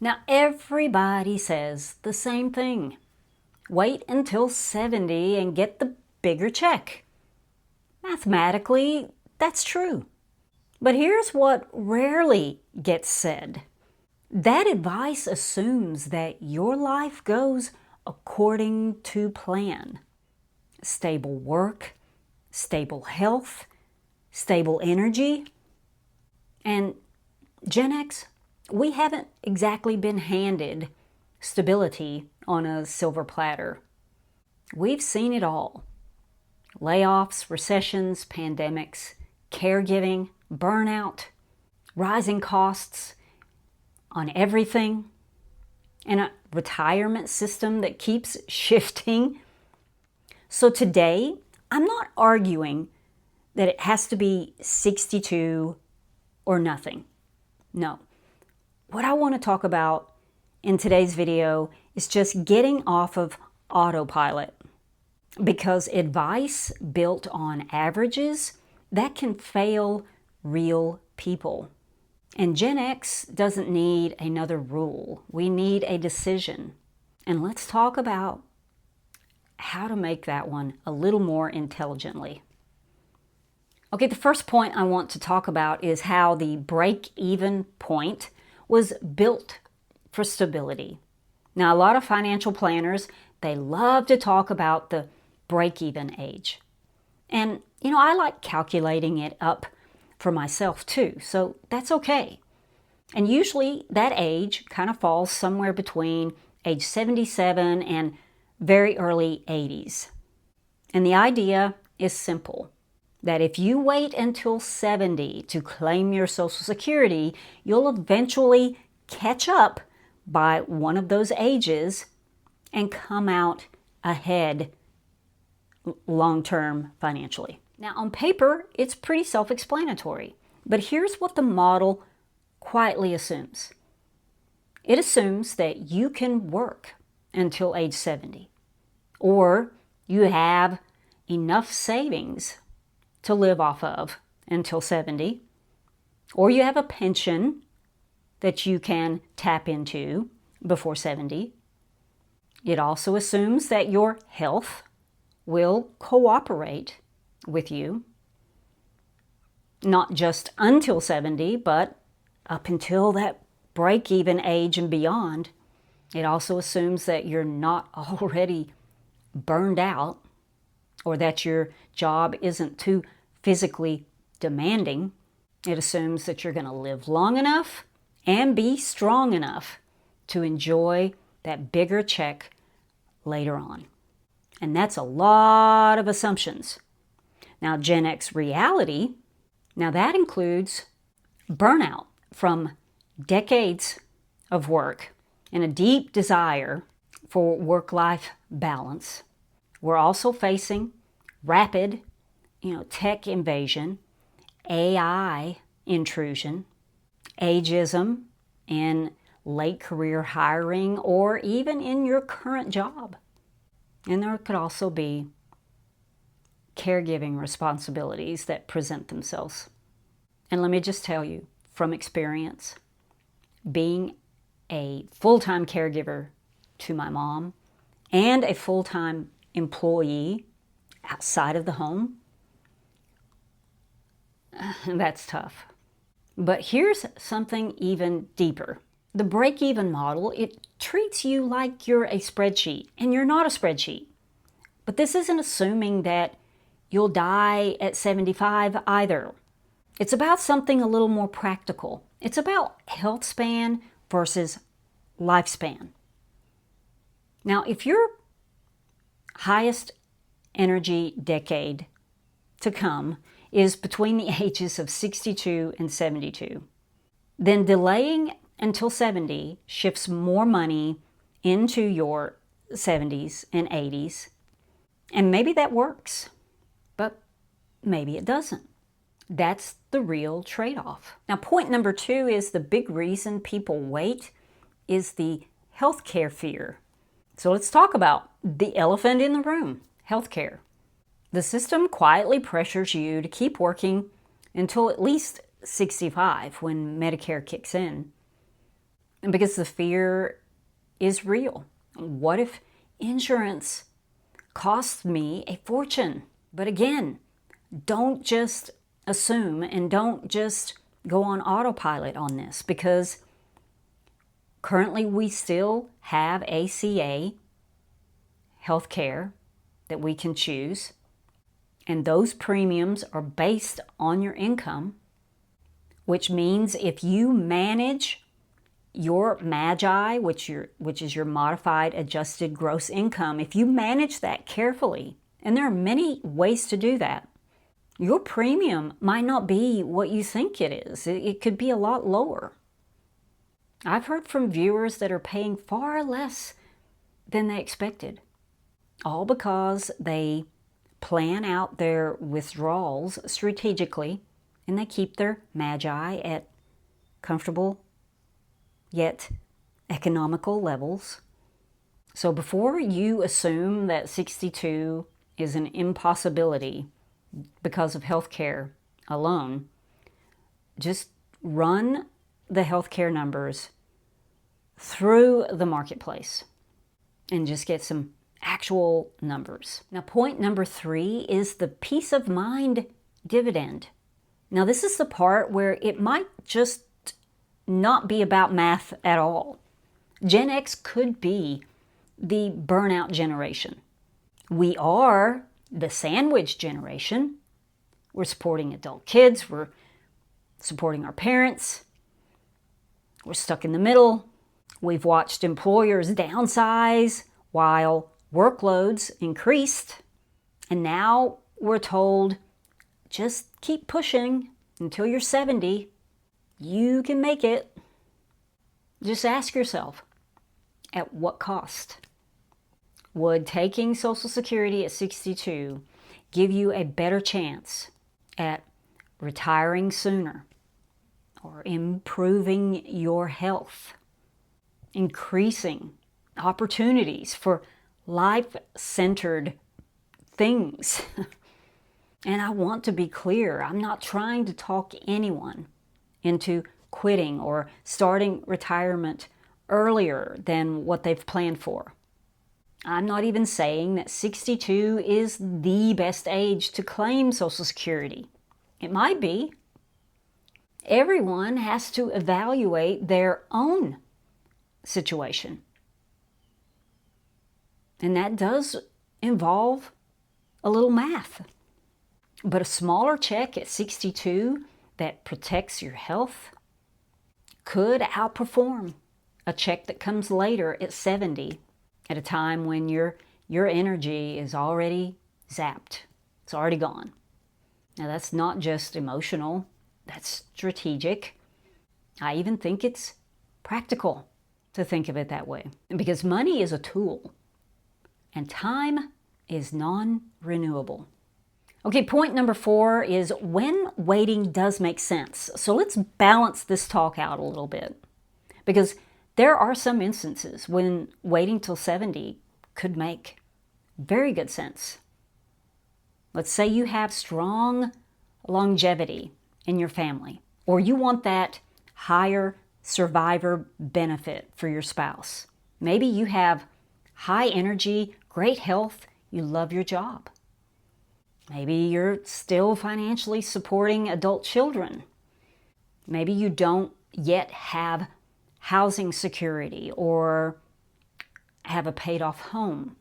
Now, everybody says the same thing. Wait until 70 and get the bigger check. Mathematically, that's true. But here's what rarely gets said. That advice assumes that your life goes according to plan. Stable work, stable health, stable energy. And Gen X, we haven't exactly been handed stability on a silver platter. We've seen it all. Layoffs, recessions, pandemics, caregiving, burnout, rising costs on everything, and a retirement system that keeps shifting. So today, I'm not arguing that it has to be 62 or nothing. No. What I want to talk about in today's video is just getting off of autopilot, because advice built on averages, that can fail real people. And Gen X doesn't need another rule. We need a decision. And let's talk about how to make that one a little more intelligently. Okay, the first point I want to talk about is how the break-even point was built for stability. Now, a lot of financial planners, they love to talk about the break-even age. And, I like calculating it up for myself too, so that's okay. And usually that age kind of falls somewhere between age 77 and very early 80s. And the idea is simple, that if you wait until 70 to claim your Social Security, you'll eventually catch up by one of those ages and come out ahead long-term financially. Now, on paper, it's pretty self-explanatory, but here's what the model quietly assumes. It assumes that you can work until age 70, or you have enough savings to live off of until 70, or you have a pension that you can tap into before 70. It also assumes that your health will cooperate with you, not just until 70, but up until that break-even age and beyond. It also assumes that you're not already burned out, or that your job isn't too physically demanding. It assumes that you're going to live long enough and be strong enough to enjoy that bigger check later on. And that's a lot of assumptions. Now, Gen X reality, now that includes burnout from decades of work and a deep desire for work-life balance. We're also facing rapid, tech invasion, AI intrusion, ageism in late career hiring, or even in your current job. And there could also be caregiving responsibilities that present themselves. And let me just tell you from experience, being a full-time caregiver to my mom and a full-time employee outside of the home, that's tough. But here's something even deeper. The break-even model, it treats you like you're a spreadsheet, and you're not a spreadsheet. But this isn't assuming that you'll die at 75 either. It's about something a little more practical. It's about health span versus lifespan. Now, if your highest energy decade to come is between the ages of 62 and 72, then delaying until 70 shifts more money into your 70s and 80s. And maybe that works, but maybe it doesn't. That's the real trade-off. Now, point number 2 is the big reason people wait is the healthcare fear. So let's talk about the elephant in the room, healthcare. The system quietly pressures you to keep working until at least 65 when Medicare kicks in. because the fear is real. What if insurance costs me a fortune? But again, don't just assume and don't just go on autopilot on this, because currently we still have ACA health care that we can choose, and those premiums are based on your income, which means if you manage your MAGI, which is your modified adjusted gross income, if you manage that carefully, and there are many ways to do that, your premium might not be what you think it is. It could be a lot lower. I've heard from viewers that are paying far less than they expected, all because they plan out their withdrawals strategically and they keep their MAGI at comfortable yet economical levels. So before you assume that 62 is an impossibility because of health care alone, just run the health care numbers through the marketplace and just get some actual numbers. Now, point number 3 is the peace of mind dividend. Now, this is the part where it might just not be about math at all. Gen X could be the burnout generation. We are the sandwich generation. We're supporting adult kids. We're supporting our parents. We're stuck in the middle. We've watched employers downsize while workloads increased. And now we're told, just keep pushing until you're 70. You can make it. Just ask yourself, at what cost? Would taking Social Security at 62 give you a better chance at retiring sooner, or improving your health, increasing opportunities for life-centered things? And I want to be clear, I'm not trying to talk anyone into quitting or starting retirement earlier than what they've planned for. I'm not even saying that 62 is the best age to claim Social Security. It might be. Everyone has to evaluate their own situation. And that does involve a little math. But a smaller check at 62 that protects your health could outperform a check that comes later at 70, at a time when your energy is already zapped. It's already gone. Now, that's not just emotional, that's strategic. I even think it's practical to think of it that way, because money is a tool and time is non-renewable. Okay, point number 4 is when waiting does make sense. So let's balance this talk out a little bit, because there are some instances when waiting till 70 could make very good sense. Let's say you have strong longevity in your family, or you want that higher survivor benefit for your spouse. Maybe you have high energy, great health, you love your job. Maybe you're still financially supporting adult children. Maybe you don't yet have housing security or have a paid off home.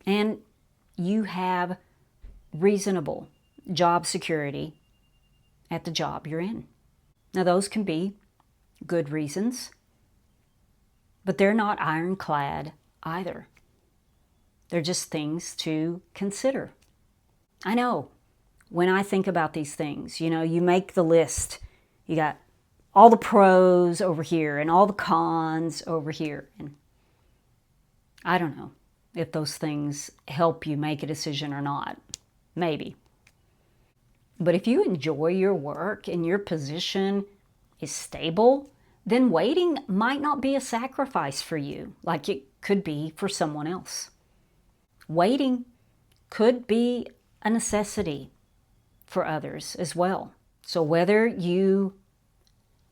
And you have reasonable job security at the job you're in. Now, those can be good reasons, but they're not ironclad either. They're just things to consider. I know, when I think about these things, you make the list. You got all the pros over here and all the cons over here. And I don't know if those things help you make a decision or not. Maybe. But if you enjoy your work and your position is stable, then waiting might not be a sacrifice for you like it could be for someone else. Waiting could be a necessity for others as well. So whether you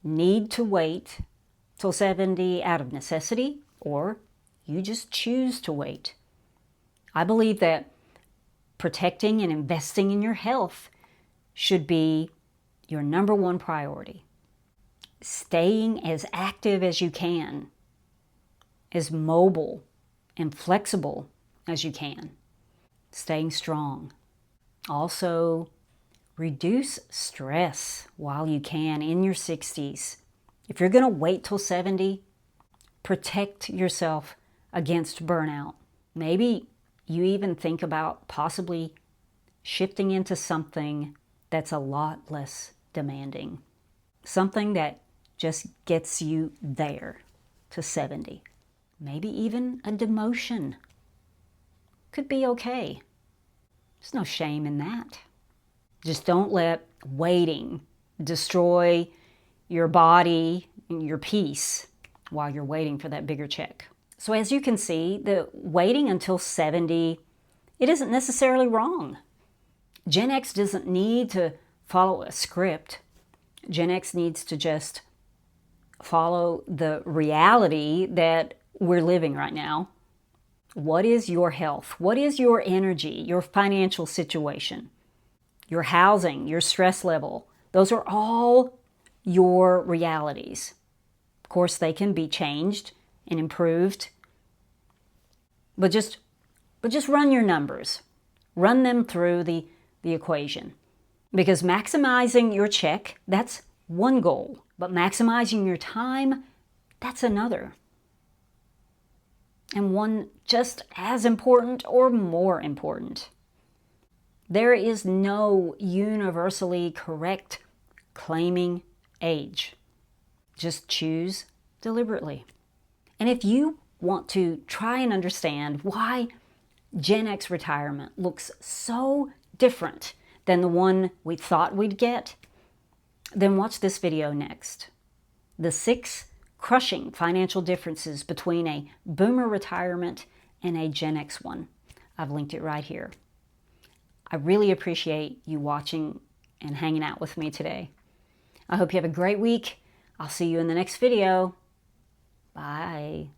need to wait till 70 out of necessity, or you just choose to wait. I believe that protecting and investing in your health should be your number one priority. Staying as active as you can, as mobile and flexible as you can. Staying strong. Also, reduce stress while you can in your 60s. If you're going to wait till 70, protect yourself against burnout. Maybe you even think about possibly shifting into something that's a lot less demanding. Something that just gets you there to 70. Maybe even a demotion. Could be okay. There's no shame in that. Just don't let waiting destroy your body and your peace while you're waiting for that bigger check. So as you can see, the waiting until 70, it isn't necessarily wrong. Gen X doesn't need to follow a script. Gen X needs to just follow the reality that we're living right now. What is your health? What is your energy, your financial situation, your housing, your stress level? Those are all your realities. Of course, they can be changed and improved, but just run your numbers. Run them through the equation. Because maximizing your check, that's one goal, but maximizing your time, that's another. And one just as important or more important. There is no universally correct claiming age. Just choose deliberately. And if you want to try and understand why Gen X retirement looks so different than the one we thought we'd get, then watch this video next. The 6 crushing financial differences between a boomer retirement and a Gen X one. I've linked it right here. I really appreciate you watching and hanging out with me today. I hope you have a great week. I'll see you in the next video. Bye.